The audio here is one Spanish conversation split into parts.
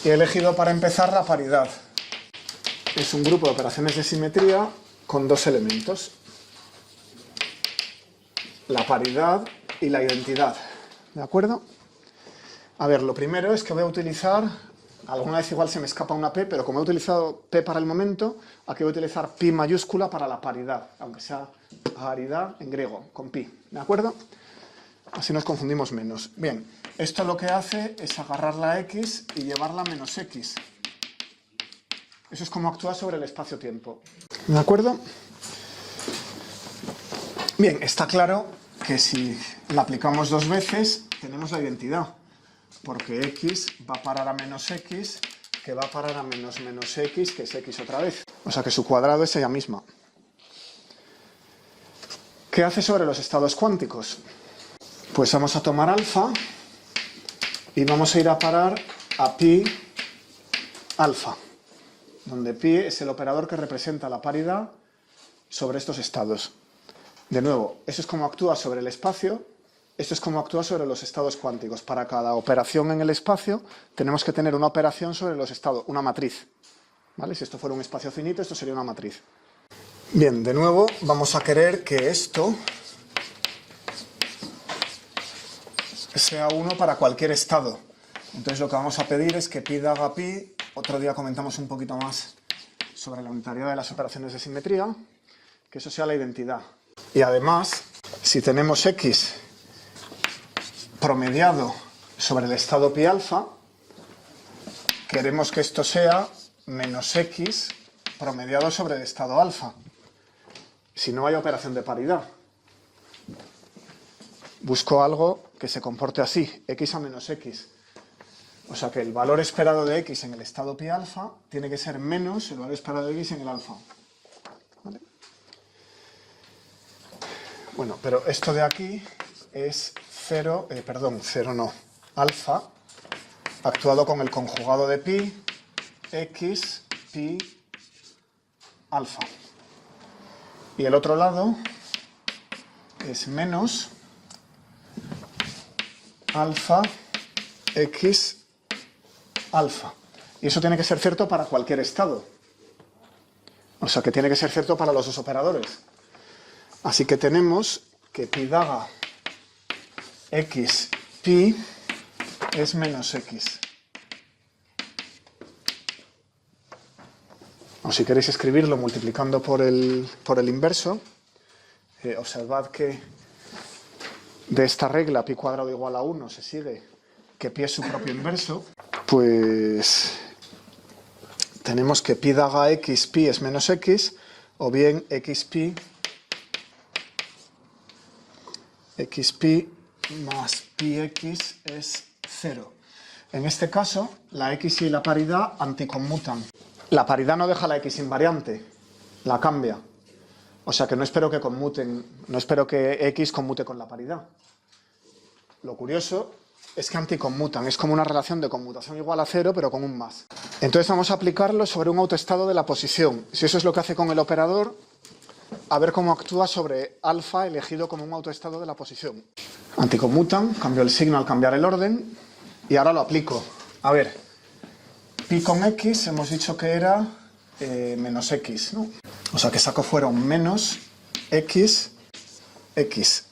Y he elegido para empezar la paridad. Es un grupo de operaciones de simetría con dos elementos. La paridad y la identidad. ¿De acuerdo? A ver, lo primero es que voy a utilizar, alguna vez igual se me escapa una P, pero como he utilizado P para el momento, aquí voy a utilizar pi mayúscula para la paridad, aunque sea paridad en griego, con pi. ¿De acuerdo? Así nos confundimos menos. Bien, esto lo que hace es agarrar la X y llevarla a menos X. Eso es como actúa sobre el espacio-tiempo. ¿De acuerdo? Bien, está claro que si la aplicamos dos veces, tenemos la identidad. Porque X va a parar a menos X, que va a parar a menos X, que es X otra vez. O sea que su cuadrado es ella misma. ¿Qué hace sobre los estados cuánticos? Pues vamos a tomar alfa y vamos a ir a parar a pi alfa, donde pi es el operador que representa la paridad sobre estos estados. De nuevo, eso es como actúa sobre el espacio, esto es como actúa sobre los estados cuánticos. Para cada operación en el espacio tenemos que tener una operación sobre los estados, una matriz. ¿Vale? Si esto fuera un espacio finito, esto sería una matriz. Bien, de nuevo vamos a querer que esto sea 1 para cualquier estado. Entonces lo que vamos a pedir es que pi daga pi. Otro día comentamos un poquito más sobre la unitariedad de las operaciones de simetría, que eso sea la identidad. Y además, si tenemos X promediado sobre el estado pi alfa, queremos que esto sea menos X promediado sobre el estado alfa. Si no hay operación de paridad. Busco algo que se comporte así, X a menos X. O sea que el valor esperado de X en el estado pi alfa tiene que ser menos el valor esperado de X en el alfa. ¿Vale? Bueno, pero esto de aquí es alfa, actuado con el conjugado de pi, X, pi, alfa. Y el otro lado es menos alfa, X, alfa. Y eso tiene que ser cierto para cualquier estado. O sea que tiene que ser cierto para los dos operadores. Así que tenemos que pi daga X, pi es menos X. O si queréis escribirlo multiplicando por el inverso, observad que de esta regla pi cuadrado igual a 1 se sigue que pi es su propio inverso, pues tenemos que pi daga X, pi es menos X, o bien xpi más pi x es 0. En este caso, la x y la paridad anticonmutan. La paridad no deja la x invariante, la cambia. O sea que no espero que conmuten, no espero que x conmute con la paridad. Lo curioso es que anticonmutan, es como una relación de conmutación igual a 0, pero con un más. Entonces vamos a aplicarlo sobre un autoestado de la posición. Si eso es lo que hace con el operador, a ver cómo actúa sobre alfa elegido como un autoestado de la posición. Anticonmutan, cambio el signo al cambiar el orden, y ahora lo aplico. A ver, pi con x hemos dicho que era menos x, ¿no? O sea que saco fuera un menos x, x.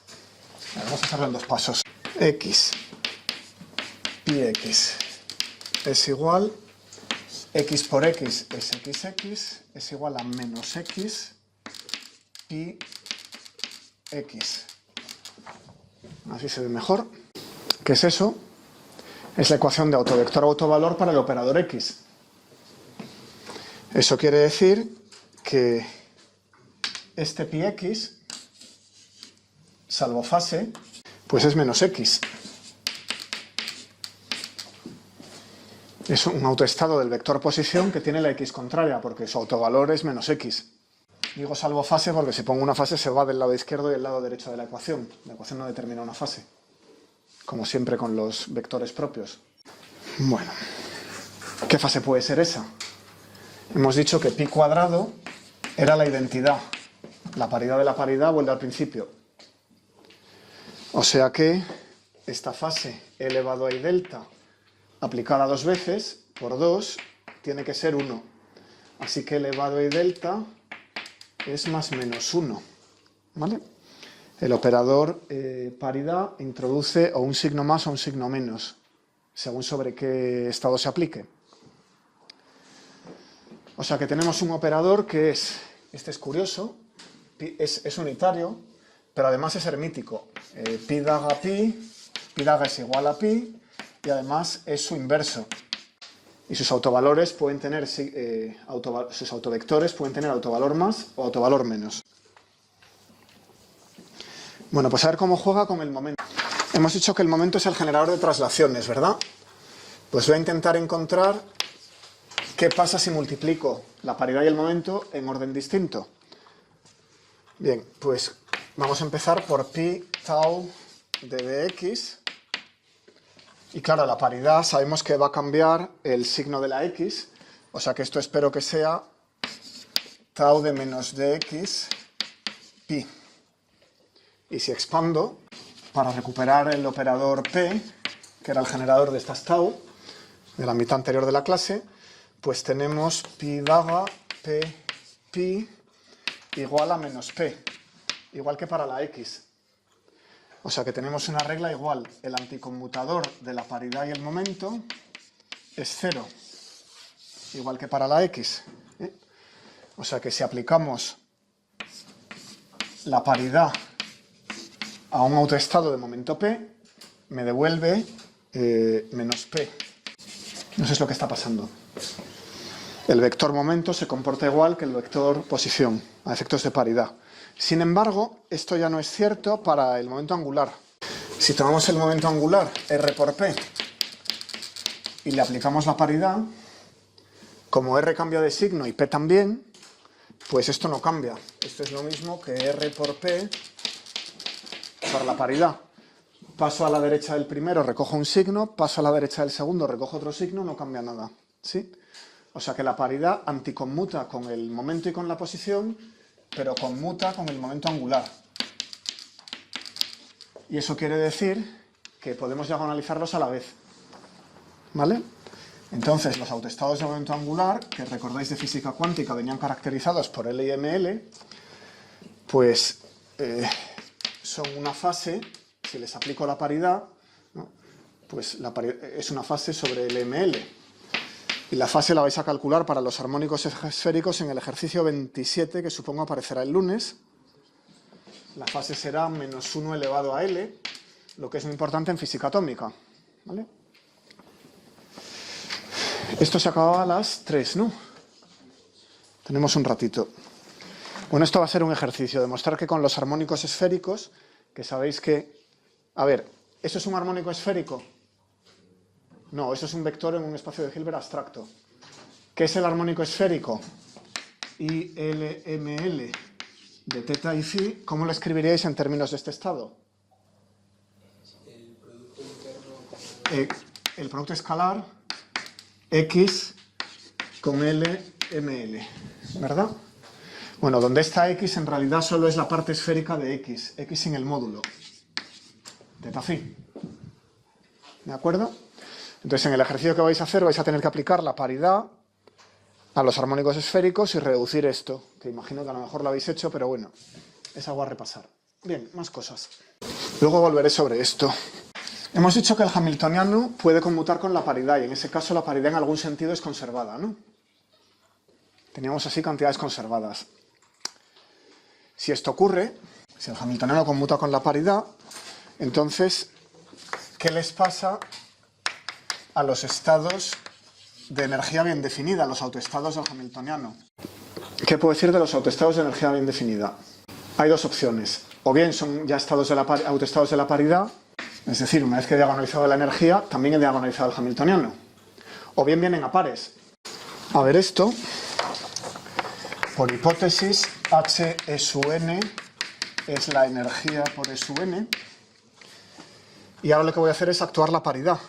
Vamos a hacerlo en dos pasos. X, pi x es igual, x por x es xx, es igual a menos x, pi x. Así se ve mejor. ¿Qué es eso? Es la ecuación de autovector autovalor para el operador x. Eso quiere decir que este pi x, salvo fase, pues es menos x. Es un autoestado del vector posición que tiene la x contraria, porque su autovalor es menos x. Digo salvo fase porque si pongo una fase se va del lado izquierdo y del lado derecho de la ecuación. La ecuación no determina una fase, como siempre con los vectores propios. Bueno, ¿qué fase puede ser esa? Hemos dicho que pi cuadrado era la identidad. La paridad de la paridad vuelve al principio. O sea que esta fase elevado a i delta aplicada 2 veces por 2 tiene que ser 1. Así que elevado y delta es más menos 1. ¿Vale? El operador paridad introduce o un signo más o un signo menos, según sobre qué estado se aplique. O sea que tenemos un operador que es, este es curioso, es unitario, pero además es hermítico. Pi daga pi, pi daga es igual a pi, y además es su inverso. Y sus autovalores pueden tener, sus autovectores pueden tener autovalor más o autovalor menos. Bueno, pues a ver cómo juega con el momento. Hemos dicho que el momento es el generador de traslaciones, ¿verdad? Pues voy a intentar encontrar qué pasa si multiplico la paridad y el momento en orden distinto. Bien, pues vamos a empezar por pi tau de bx. Y claro, la paridad sabemos que va a cambiar el signo de la x, o sea que esto espero que sea tau de menos dx pi. Y si expando, para recuperar el operador p, que era el generador de estas tau, de la mitad anterior de la clase, pues tenemos pi daga p pi igual a menos p, igual que para la x. O sea que tenemos una regla igual. El anticonmutador de la paridad y el momento es 0, igual que para la x. O sea que si aplicamos la paridad a un autoestado de momento p, me devuelve menos p. No sé lo que está pasando. El vector momento se comporta igual que el vector posición, a efectos de paridad. Sin embargo, esto ya no es cierto para el momento angular. Si tomamos el momento angular, r por p, y le aplicamos la paridad, como r cambia de signo y p también, pues esto no cambia. Esto es lo mismo que r por p para la paridad. Paso a la derecha del primero, recojo un signo, paso a la derecha del segundo, recojo otro signo, no cambia nada. ¿Sí? O sea que la paridad anticonmuta con el momento y con la posición, pero conmuta con el momento angular. Y eso quiere decir que podemos diagonalizarlos a la vez. ¿Vale? Entonces, los autoestados de momento angular, que recordáis de física cuántica, venían caracterizados por L y ML, pues son una fase, si les aplico la paridad, ¿no? Pues es una fase sobre el ML. Y la fase la vais a calcular para los armónicos esféricos en el ejercicio 27, que supongo aparecerá el lunes. La fase será menos 1 elevado a L, lo que es muy importante en física atómica. ¿Vale? Esto se acababa a las 3, ¿no? Tenemos un ratito. Bueno, esto va a ser un ejercicio, demostrar que con los armónicos esféricos, que sabéis que... A ver, ¿eso es un armónico esférico? No, eso es un vector en un espacio de Hilbert abstracto. ¿Qué es el armónico esférico? ILML de teta y phi, ¿cómo lo escribiríais en términos de este estado? El producto interno. El producto escalar x con LML, ¿verdad? Bueno, donde está x en realidad solo es la parte esférica de x sin el módulo. Teta phi. ¿De acuerdo? Entonces, en el ejercicio que vais a hacer, vais a tener que aplicar la paridad a los armónicos esféricos y reducir esto, que imagino que a lo mejor lo habéis hecho, pero bueno, es algo a repasar. Bien, más cosas. Luego volveré sobre esto. Hemos dicho que el hamiltoniano puede conmutar con la paridad, y en ese caso la paridad en algún sentido es conservada, ¿no? Teníamos así cantidades conservadas. Si esto ocurre, si el hamiltoniano conmuta con la paridad, entonces, ¿qué les pasa a los estados de energía bien definida, los autoestados del hamiltoniano? ¿Qué puedo decir de los autoestados de energía bien definida? Hay dos opciones. O bien son ya autoestados de la paridad, es decir, una vez que he diagonalizado la energía, también he diagonalizado el hamiltoniano. O bien vienen a pares. A ver esto. Por hipótesis, H E sub n es la energía por E sub n. Y ahora lo que voy a hacer es actuar la paridad.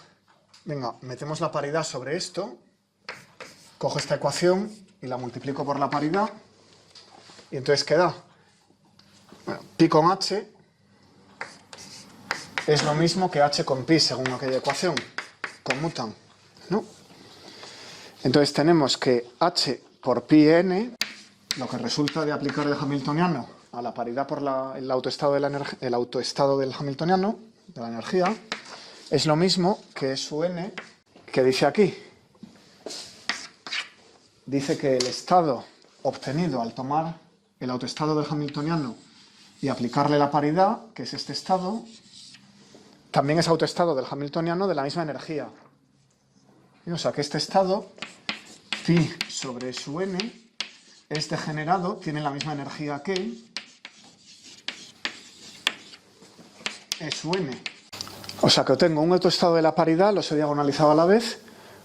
Venga, metemos la paridad sobre esto, cojo esta ecuación y la multiplico por la paridad, y entonces queda, bueno, pi con h es lo mismo que h con pi, según aquella ecuación, conmutan. ¿no? Entonces tenemos que H por pi n, lo que resulta de aplicar el hamiltoniano a la paridad por el autoestado del hamiltoniano, de la energía, es lo mismo que su n, que dice aquí. Dice que el estado obtenido al tomar el autoestado del hamiltoniano y aplicarle la paridad, que es este estado, también es autoestado del hamiltoniano de la misma energía. O sea que este estado, pi sobre su n, es degenerado, tiene la misma energía que E su n. O sea que tengo un autoestado de la paridad, los he diagonalizado a la vez,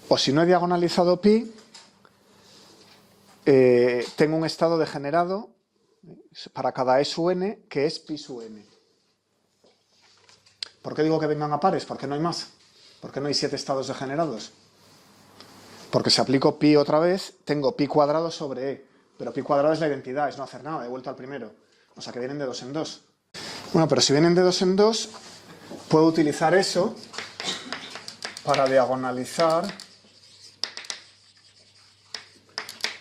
o si no he diagonalizado pi, tengo un estado degenerado para cada E su n, que es pi su n. ¿Por qué digo que vengan a pares? Porque no hay más. ¿Por qué no hay 7 estados degenerados? Porque si aplico pi otra vez, tengo pi cuadrado sobre e. Pero pi cuadrado es la identidad, es no hacer nada, he vuelto al primero. O sea que vienen de 2 en 2. Bueno, pero si vienen de 2 en 2, puedo utilizar eso para diagonalizar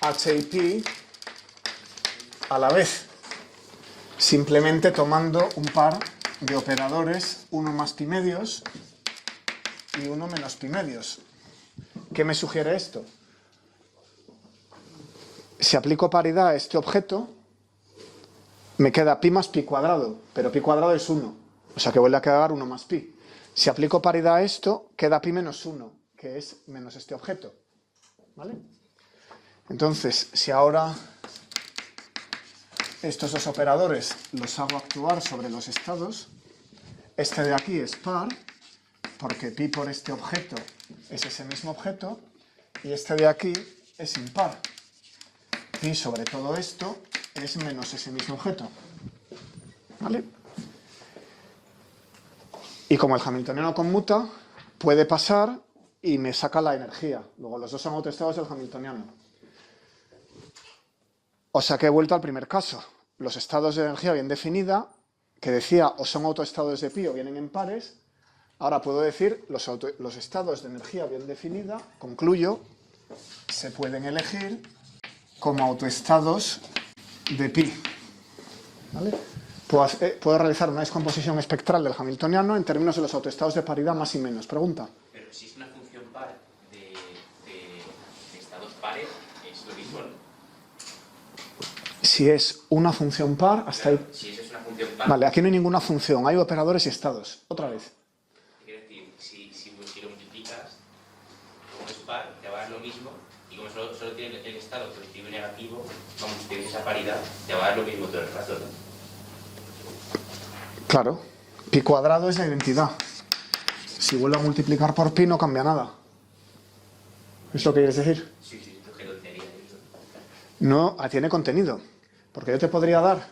h y pi a la vez, simplemente tomando un par de operadores, uno más pi medios y uno menos pi medios. ¿Qué me sugiere esto? Si aplico paridad a este objeto, me queda pi más pi cuadrado, pero pi cuadrado es 1, o sea que vuelve a quedar 1 más pi. Si aplico paridad a esto, queda pi menos 1, que es menos este objeto. ¿Vale? Entonces, si ahora estos dos operadores los hago actuar sobre los estados, este de aquí es par, porque pi por este objeto es ese mismo objeto, y este de aquí es impar. Pi sobre todo esto es menos ese mismo objeto. ¿Vale? Y como el hamiltoniano conmuta, puede pasar y me saca la energía. Luego los dos son autoestados del hamiltoniano. O sea que he vuelto al primer caso. Los estados de energía bien definida, que decía o son autoestados de pi o vienen en pares. Ahora puedo decir los estados de energía bien definida, concluyo, se pueden elegir como autoestados de pi. ¿Vale? Puedo realizar una descomposición espectral del hamiltoniano en términos de los autoestados de paridad más y menos. Pregunta. Pero si es una función par de estados pares, es lo mismo, ¿no? Si es una función par, hasta ahí. Si eso es una función par. Vale, aquí no hay ninguna función, hay operadores y estados. Otra vez. Quiero decir, si lo multiplicas, como es par, te va a dar lo mismo, y como solo tiene el estado positivo y negativo, como si tienes esa paridad, te va a dar lo mismo todo el rato, ¿no? Claro, pi cuadrado es la identidad. Si vuelvo a multiplicar por pi no cambia nada. ¿Es lo que quieres decir? Sí, qué tontería eso. No, tiene contenido. Porque yo te podría dar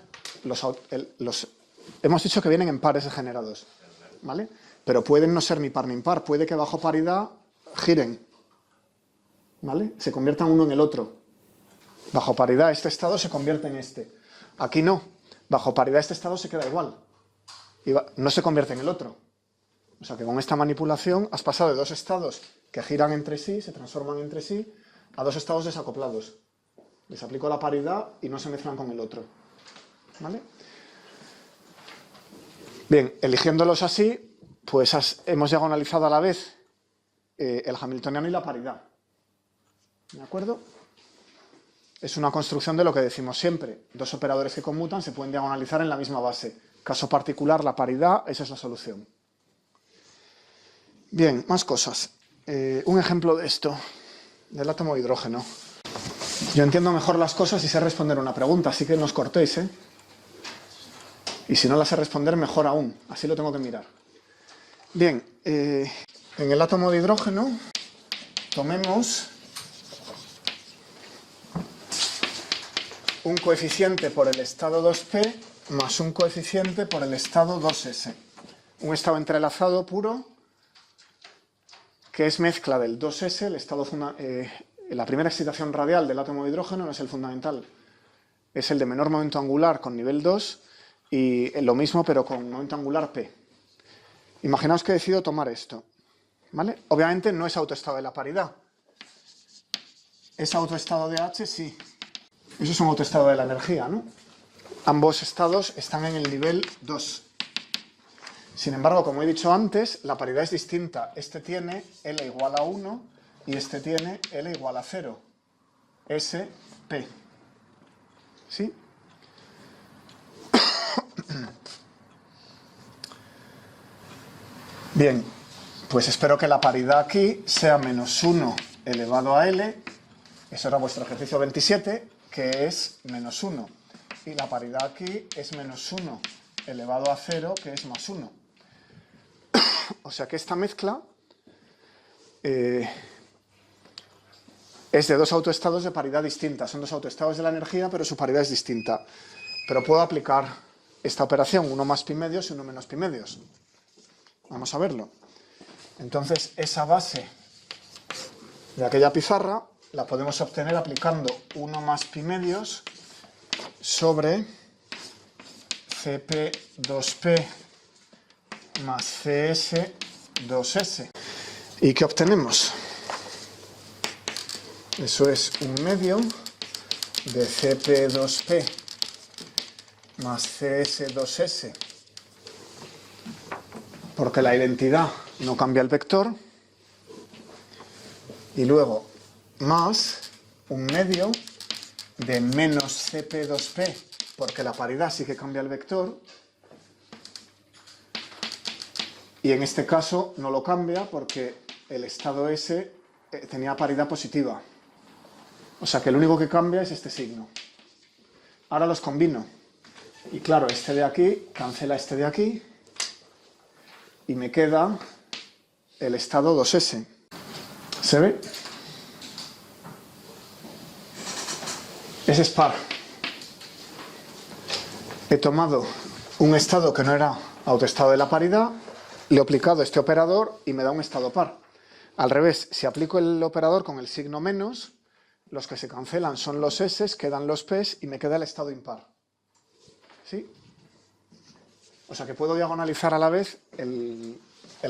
hemos dicho que vienen en pares degenerados, ¿vale? Pero pueden no ser ni par ni impar. Puede que bajo paridad giren, ¿vale? Se conviertan uno en el otro. Bajo paridad este estado se convierte en este. Aquí no. Bajo paridad este estado se queda igual. Y no se convierte en el otro. O sea que con esta manipulación has pasado de dos estados que giran entre sí, se transforman entre sí, a dos estados desacoplados. Les aplico la paridad y no se mezclan con el otro. ¿Vale? Bien, eligiéndolos así, pues hemos diagonalizado a la vez el hamiltoniano y la paridad. ¿De acuerdo? Es una construcción de lo que decimos siempre. Dos operadores que conmutan se pueden diagonalizar en la misma base. Caso particular, la paridad, esa es la solución. Bien, más cosas. Un ejemplo de esto, del átomo de hidrógeno. Yo entiendo mejor las cosas y sé responder una pregunta, así que no os cortéis, ¿eh? Y si no la sé responder, mejor aún. Así lo tengo que mirar. Bien, en el átomo de hidrógeno, tomemos un coeficiente por el estado 2p más un coeficiente por el estado 2s. Un estado entrelazado puro que es mezcla del 2s, el estado la primera excitación radial del átomo de hidrógeno, no es el fundamental, es el de menor momento angular con nivel 2 y lo mismo pero con momento angular p. Imaginaos que decido tomar esto, ¿vale? Obviamente no es autoestado de la paridad. Es autoestado de H, sí. Eso es un autoestado de la energía, ¿no? Ambos estados están en el nivel 2. Sin embargo, como he dicho antes, la paridad es distinta. Este tiene L igual a 1 y este tiene L igual a 0. S, P. ¿Sí? Bien, pues espero que la paridad aquí sea menos 1 elevado a L. Eso era vuestro ejercicio 27, que es menos 1. Y la paridad aquí es menos 1 elevado a 0, que es más 1. O sea que esta mezcla es de dos autoestados de paridad distinta. Son dos autoestados de la energía, pero su paridad es distinta. Pero puedo aplicar esta operación, uno más pi medios y uno menos pi medios. Vamos a verlo. Entonces, esa base de aquella pizarra la podemos obtener aplicando 1 más pi medios sobre Cp2p más Cs2s. ¿Y qué obtenemos? Eso es un medio de Cp2p más Cs2s, porque la identidad no cambia el vector, y luego más un medio de menos Cp2p, porque la paridad sí que cambia el vector, y en este caso no lo cambia porque el estado S tenía paridad positiva. O sea que lo único que cambia es este signo. Ahora los combino. Y claro, este de aquí cancela este de aquí y me queda el estado 2S. ¿Se ve? Es par. He tomado un estado que no era autoestado de la paridad, le he aplicado este operador y me da un estado par. Al revés, si aplico el operador con el signo menos, los que se cancelan son los S, quedan los P's y me queda el estado impar. ¿Sí? O sea que puedo diagonalizar a la vez el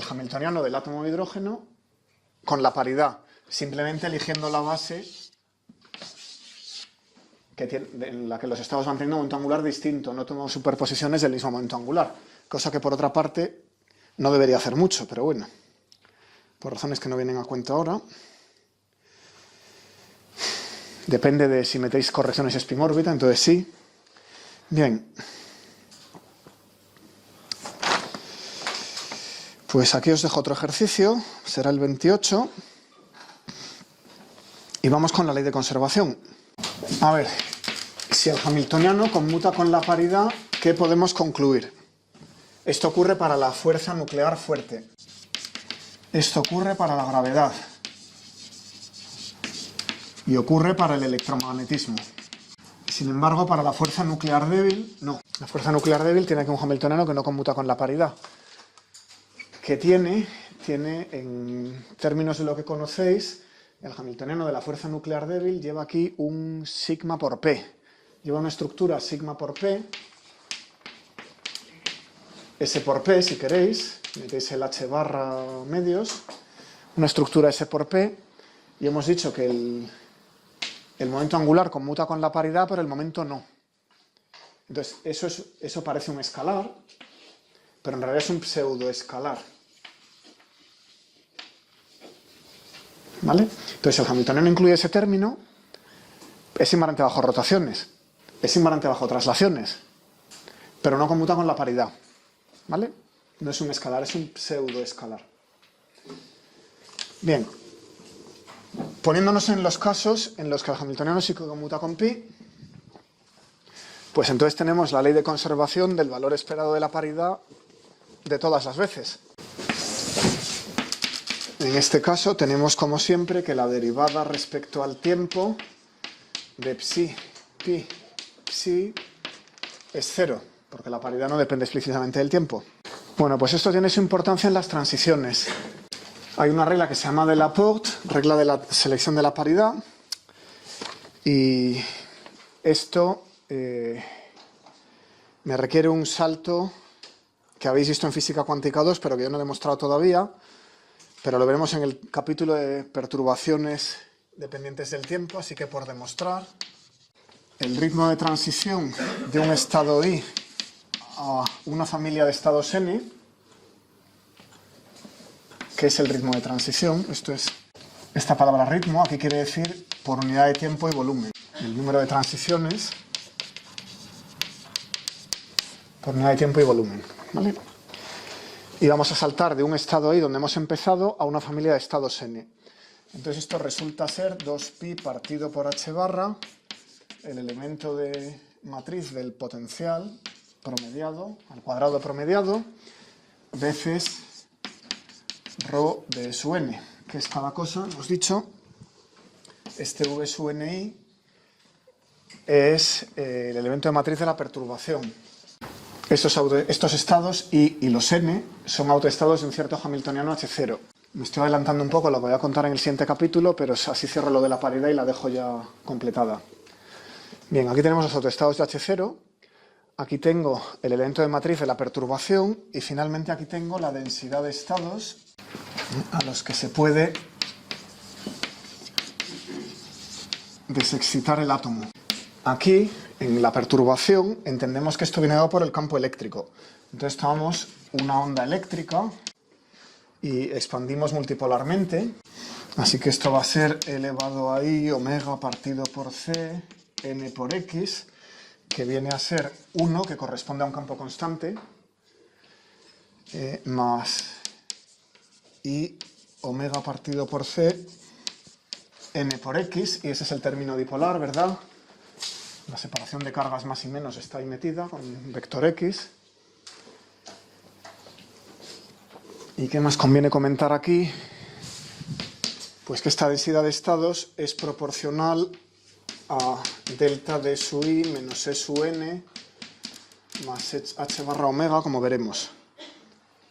hamiltoniano del átomo de hidrógeno con la paridad, simplemente eligiendo la base en la que los estados van teniendo un momento angular distinto, no tomo superposiciones del mismo momento angular, cosa que por otra parte no debería hacer mucho, pero bueno, por razones que no vienen a cuento ahora. Depende de si metéis correcciones spin órbita, entonces sí. Bien. Pues aquí os dejo otro ejercicio, será el 28. Y vamos con la ley de conservación. A ver, si el hamiltoniano conmuta con la paridad, ¿qué podemos concluir? Esto ocurre para la fuerza nuclear fuerte. Esto ocurre para la gravedad. Y ocurre para el electromagnetismo. Sin embargo, para la fuerza nuclear débil, no. La fuerza nuclear débil tiene aquí un hamiltoniano que no conmuta con la paridad. Que tiene en términos de lo que conocéis, el hamiltoniano de la fuerza nuclear débil lleva aquí un sigma por P. Lleva una estructura sigma por P, S por P si queréis, metéis el H barra medios, una estructura S por P, y hemos dicho que el momento angular conmuta con la paridad, pero el momento no. Entonces, eso parece un escalar, pero en realidad es un pseudoescalar. ¿Vale? Entonces, el hamiltoniano incluye ese término, es invariante bajo rotaciones, es invariante bajo traslaciones, pero no conmuta con la paridad. ¿Vale? No es un escalar, es un pseudoescalar. Bien. Poniéndonos en los casos en los que el hamiltoniano sí que conmuta con pi, pues entonces tenemos la ley de conservación del valor esperado de la paridad de todas las veces. En este caso tenemos como siempre que la derivada respecto al tiempo de psi, pi, psi es 0, porque la paridad no depende explícitamente del tiempo. Bueno, pues esto tiene su importancia en las transiciones. Hay una regla que se llama de Laporte, regla de la selección de la paridad, y esto me requiere un salto que habéis visto en física cuántica 2, pero que yo no he demostrado todavía, pero lo veremos en el capítulo de perturbaciones dependientes del tiempo, así que por demostrar el ritmo de transición de un estado I a una familia de estados N, que es el ritmo de transición, esto es esta palabra ritmo, aquí quiere decir por unidad de tiempo y volumen, el número de transiciones por unidad de tiempo y volumen, ¿vale? Y vamos a saltar de un estado I donde hemos empezado a una familia de estados N. Entonces esto resulta ser 2pi partido por h barra, el elemento de matriz del potencial promediado, al cuadrado promediado, veces ρ de su n, que es cada cosa, hemos dicho, este v sub ni es el elemento de matriz de la perturbación. Estos estados I y los n son autoestados de un cierto hamiltoniano H0. Me estoy adelantando un poco, lo voy a contar en el siguiente capítulo, pero así cierro lo de la paridad y la dejo ya completada. Bien, aquí tenemos los autoestados de H0, aquí tengo el elemento de matriz de la perturbación y finalmente aquí tengo la densidad de estados a los que se puede desexcitar el átomo. Aquí, en la perturbación, entendemos que esto viene dado por el campo eléctrico. Entonces tomamos una onda eléctrica y expandimos multipolarmente. Así que esto va a ser elevado a I omega partido por C n por x, que viene a ser 1, que corresponde a un campo constante, más I omega partido por C n por x, y ese es el término dipolar, ¿verdad? La separación de cargas más y menos está ahí metida con vector x. ¿Y qué más conviene comentar aquí? Pues que esta densidad de estados es proporcional a delta d sub i menos e sub n más h barra omega, como veremos.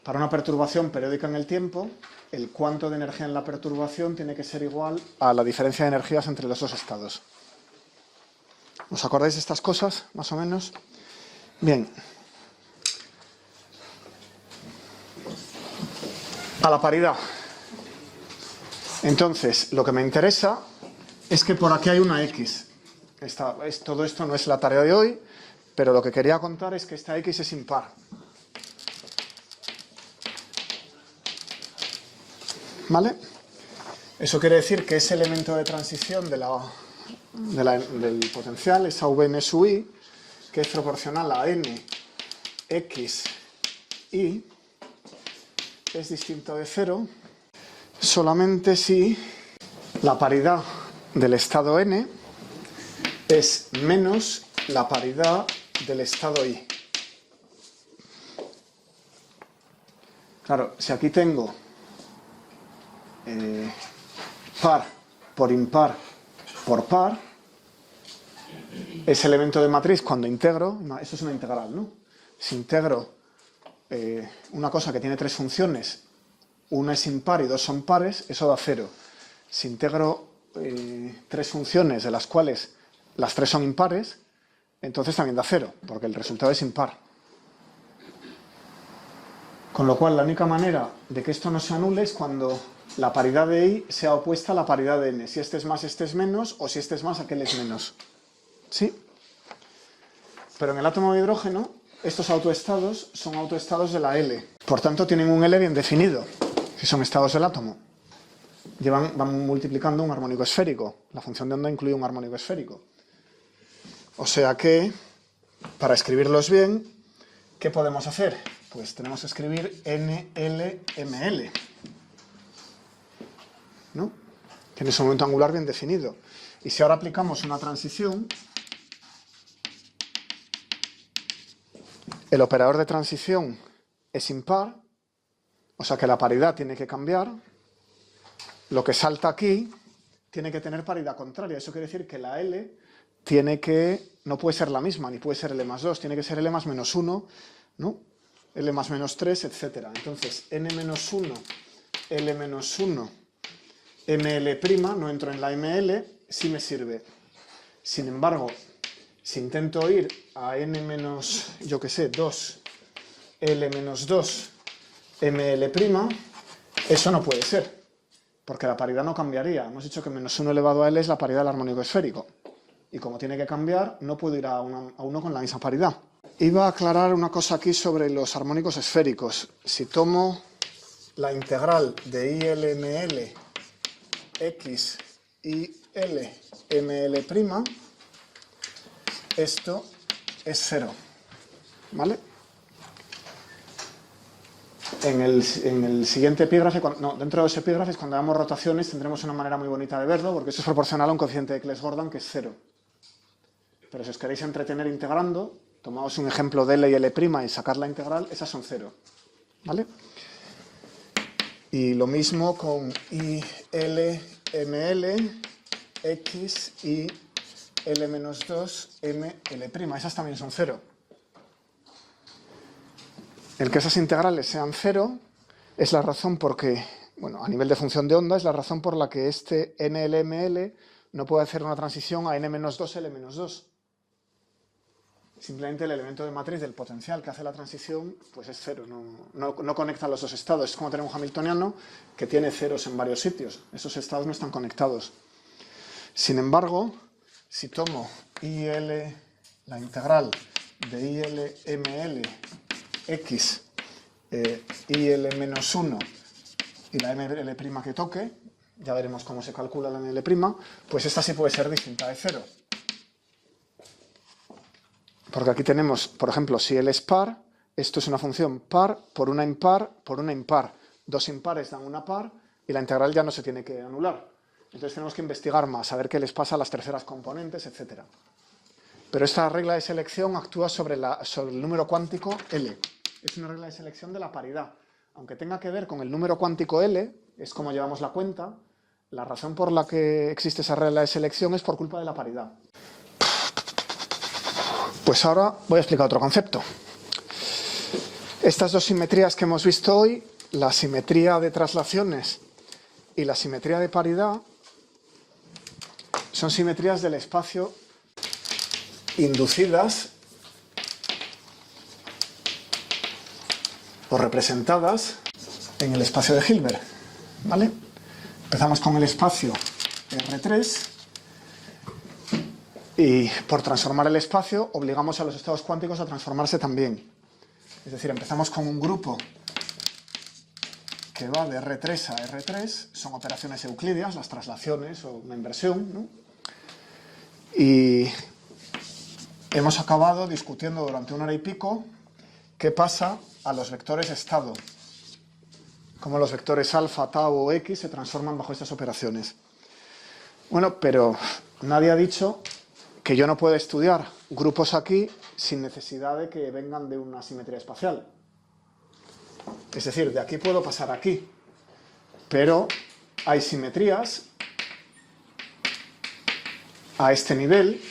Para una perturbación periódica en el tiempo, el cuanto de energía en la perturbación tiene que ser igual a la diferencia de energías entre los dos estados. ¿Os acordáis de estas cosas, más o menos? Bien. A la paridad. Entonces, lo que me interesa es que por aquí hay una X. Todo esto no es la tarea de hoy, pero lo que quería contar es que esta X es impar. ¿Vale? Eso quiere decir que ese elemento de transición del potencial, esa Vn sub i, que es proporcional a n x i, es distinto de 0 solamente si la paridad del estado n es menos la paridad del estado i. Claro, si aquí tengo par por impar por par, ese elemento de matriz cuando integro, eso es una integral, ¿no? Si integro una cosa que tiene tres funciones, una es impar y dos son pares, eso da 0. Si integro tres funciones de las cuales las tres son impares, entonces también da 0, porque el resultado es impar. Con lo cual, la única manera de que esto no se anule es cuando la paridad de I sea opuesta a la paridad de N. Si este es más, este es menos, o si este es más, aquel es menos. ¿Sí? Pero en el átomo de hidrógeno, estos autoestados son autoestados de la L. Por tanto, tienen un L bien definido, si son estados del átomo. Van multiplicando un armónico esférico. La función de onda incluye un armónico esférico. O sea que, para escribirlos bien, ¿qué podemos hacer? Pues tenemos que escribir NLML, ¿no? Tiene su momento angular bien definido. Y si ahora aplicamos una transición, el operador de transición es impar, o sea que la paridad tiene que cambiar. Lo que salta aquí tiene que tener paridad contraria. Eso quiere decir que la L no puede ser la misma, ni puede ser L más 2, tiene que ser L más menos 1, ¿no? L más menos 3, etc. Entonces, N menos 1, L menos 1, ML', no entro en la ML, sí me sirve. Sin embargo, si intento ir a N menos, yo qué sé, 2, L menos 2, ML', Eso no puede ser, porque la paridad no cambiaría. Hemos dicho que menos 1 elevado a L es la paridad del armónico esférico. Y como tiene que cambiar, no puedo ir a uno con la misma paridad. Iba a aclarar una cosa aquí sobre los armónicos esféricos. Si tomo la integral de ILML x ILML', esto es 0, ¿vale? En el siguiente epígrafe, dentro de los epígrafes, cuando hagamos rotaciones, tendremos una manera muy bonita de verlo, porque eso es proporcional a un coeficiente de Claes-Gordon que es 0. Pero si os queréis entretener integrando, tomamos un ejemplo de L y L' y sacar la integral, esas son 0, ¿vale? Y lo mismo con ILML x y L-2 ML', esas también son 0. El que esas integrales sean 0 es la razón por que, bueno, a nivel de función de onda, es la razón por la que este NLML no puede hacer una transición a N-2 L-2. Simplemente el elemento de matriz del potencial que hace la transición pues es 0, no conecta los dos estados. Es como tener un hamiltoniano que tiene ceros en varios sitios. Esos estados no están conectados. Sin embargo, si tomo la integral de ILML x IL-1 y la ML' que toque, ya veremos cómo se calcula la ML', pues esta sí puede ser distinta de 0. Porque aquí tenemos, por ejemplo, si L es par, esto es una función par por una impar por una impar. Dos impares dan una par y la integral ya no se tiene que anular. Entonces tenemos que investigar más, a ver qué les pasa a las terceras componentes, etc. Pero esta regla de selección actúa sobre el número cuántico L. Es una regla de selección de la paridad. Aunque tenga que ver con el número cuántico L, es como llevamos la cuenta, la razón por la que existe esa regla de selección es por culpa de la paridad. Pues ahora voy a explicar otro concepto. Estas dos simetrías que hemos visto hoy, la simetría de traslaciones y la simetría de paridad, son simetrías del espacio inducidas o representadas en el espacio de Hilbert, ¿vale? Empezamos con el espacio R3 y por transformar el espacio obligamos a los estados cuánticos a transformarse también. Es decir, empezamos con un grupo que va de R3 a R3, son operaciones euclidias, las traslaciones o una inversión, ¿no? Y hemos acabado discutiendo durante 1 hora y pico qué pasa a los vectores estado, cómo los vectores alfa, tau o x se transforman bajo estas operaciones. Bueno, pero nadie ha dicho que yo no puedo estudiar grupos aquí sin necesidad de que vengan de una simetría espacial. Es decir, de aquí puedo pasar aquí, pero hay simetrías a este nivel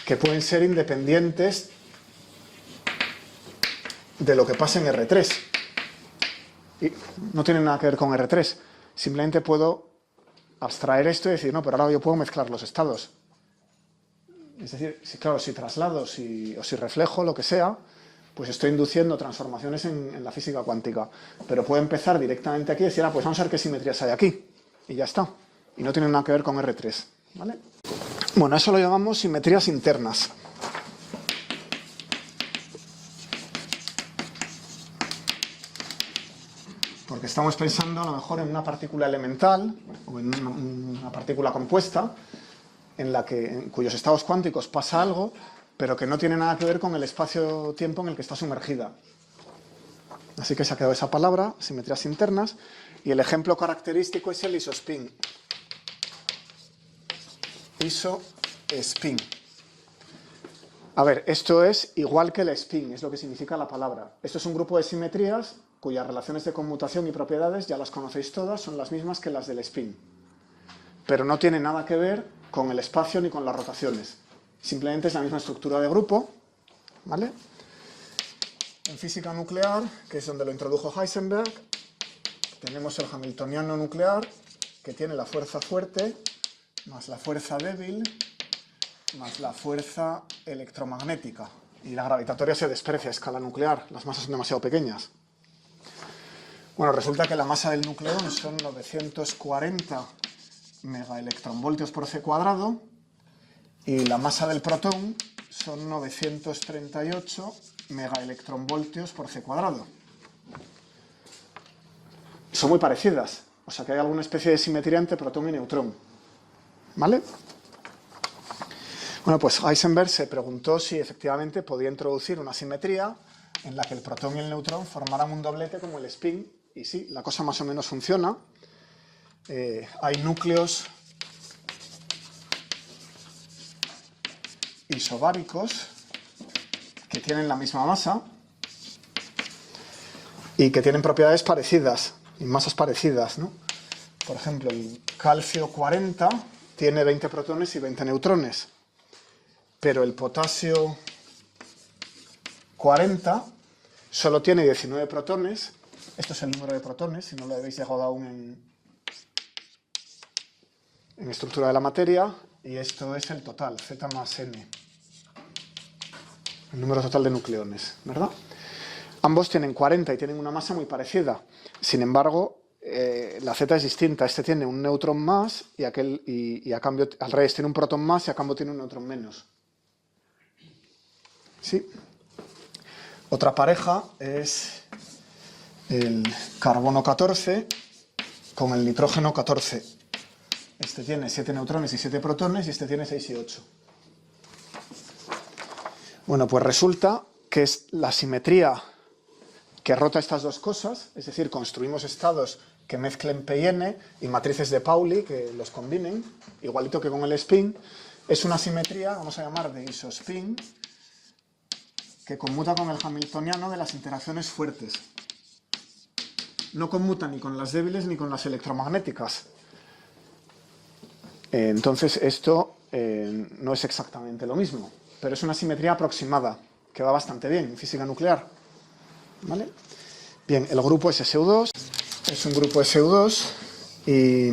que pueden ser independientes de lo que pasa en R3. Y no tienen nada que ver con R3. Simplemente puedo abstraer esto y decir, no, pero ahora yo puedo mezclar los estados. Es decir, claro, si traslado o si reflejo, lo que sea, pues estoy induciendo transformaciones en la física cuántica. Pero puedo empezar directamente aquí y decir, pues vamos a ver qué simetrías hay aquí. Y ya está. Y no tiene nada que ver con R3. ¿Vale? Bueno, eso lo llamamos simetrías internas. Porque estamos pensando a lo mejor en una partícula elemental o en una partícula compuesta en cuyos estados cuánticos pasa algo, pero que no tiene nada que ver con el espacio-tiempo en el que está sumergida. Así que se ha quedado esa palabra, simetrías internas, y el ejemplo característico es el isospin. Isospin. A ver, esto es igual que el spin, es lo que significa la palabra. Esto es un grupo de simetrías cuyas relaciones de conmutación y propiedades, ya las conocéis todas, son las mismas que las del spin. Pero no tiene nada que ver con el espacio ni con las rotaciones. Simplemente es la misma estructura de grupo, ¿vale? En física nuclear, que es donde lo introdujo Heisenberg, tenemos el hamiltoniano nuclear, que tiene la fuerza fuerte, más la fuerza débil, más la fuerza electromagnética. y la gravitatoria se desprecia a escala nuclear, las masas son demasiado pequeñas. Bueno, resulta que la masa del nucleón son 940 megaelectronvoltios por c cuadrado y la masa del protón son 938 megaelectronvoltios por c cuadrado. Son muy parecidas, o sea que hay alguna especie de simetría entre protón y neutrón. ¿Vale? Bueno, pues Heisenberg se preguntó si efectivamente podía introducir una simetría en la que el protón y el neutrón formaran un doblete como el spin, y sí, la cosa más o menos funciona. Hay núcleos isobáricos que tienen la misma masa y que tienen propiedades parecidas y masas parecidas, ¿no? Por ejemplo, el calcio 40 tiene 20 protones y 20 neutrones, pero el potasio 40 solo tiene 19 protones. Esto es el número de protones, si no lo habéis llegado aún en estructura de la materia, y esto es el total, Z más N, el número total de nucleones, ¿verdad? Ambos tienen 40 y tienen una masa muy parecida. Sin embargo, la Z es distinta. Este tiene un neutrón más y a cambio, al revés, tiene un protón más y a cambio tiene un neutrón menos. ¿Sí? Otra pareja es el carbono 14 con el nitrógeno 14. Este tiene 7 neutrones y 7 protones y este tiene 6 y 8. Bueno, pues resulta que es la simetría que rota estas dos cosas, es decir, construimos estados que mezclen P y N y matrices de Pauli que los combinen, igualito que con el spin. Es una simetría, vamos a llamar de isospin, que conmuta con el hamiltoniano de las interacciones fuertes. No conmuta ni con las débiles ni con las electromagnéticas. Entonces esto no es exactamente lo mismo, pero es una simetría aproximada, que va bastante bien en física nuclear. ¿Vale? Bien, el grupo SU2 es un grupo SU2 y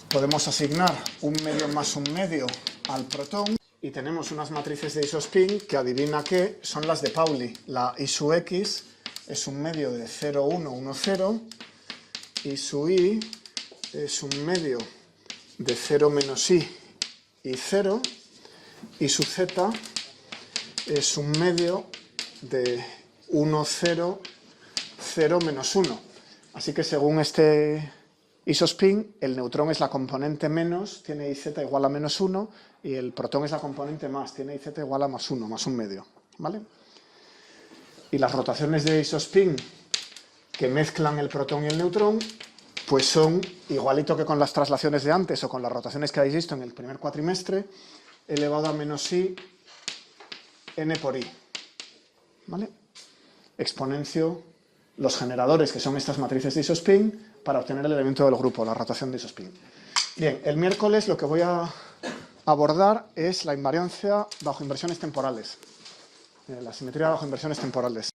podemos asignar un medio más un medio al protón y tenemos unas matrices de isospin que adivina qué son las de Pauli. La I sub X es un medio de 0, 1, 1, 0, I sub I es un medio de 0 menos I y 0, y su Z es un medio de 1, 0, 0, menos 1. Así que según este isospin, el neutrón es la componente menos, tiene IZ igual a menos 1, y el protón es la componente más, tiene IZ igual a más 1, más un medio. ¿Vale? Y las rotaciones de isospin que mezclan el protón y el neutrón, pues son, igualito que con las traslaciones de antes o con las rotaciones que habéis visto en el primer cuatrimestre, elevado a menos I n por I. ¿Vale? Exponencio los generadores, que son estas matrices de isospin, para obtener el elemento del grupo, la rotación de isospin. Bien, el miércoles lo que voy a abordar es la invariancia bajo inversiones temporales, la simetría bajo inversiones temporales.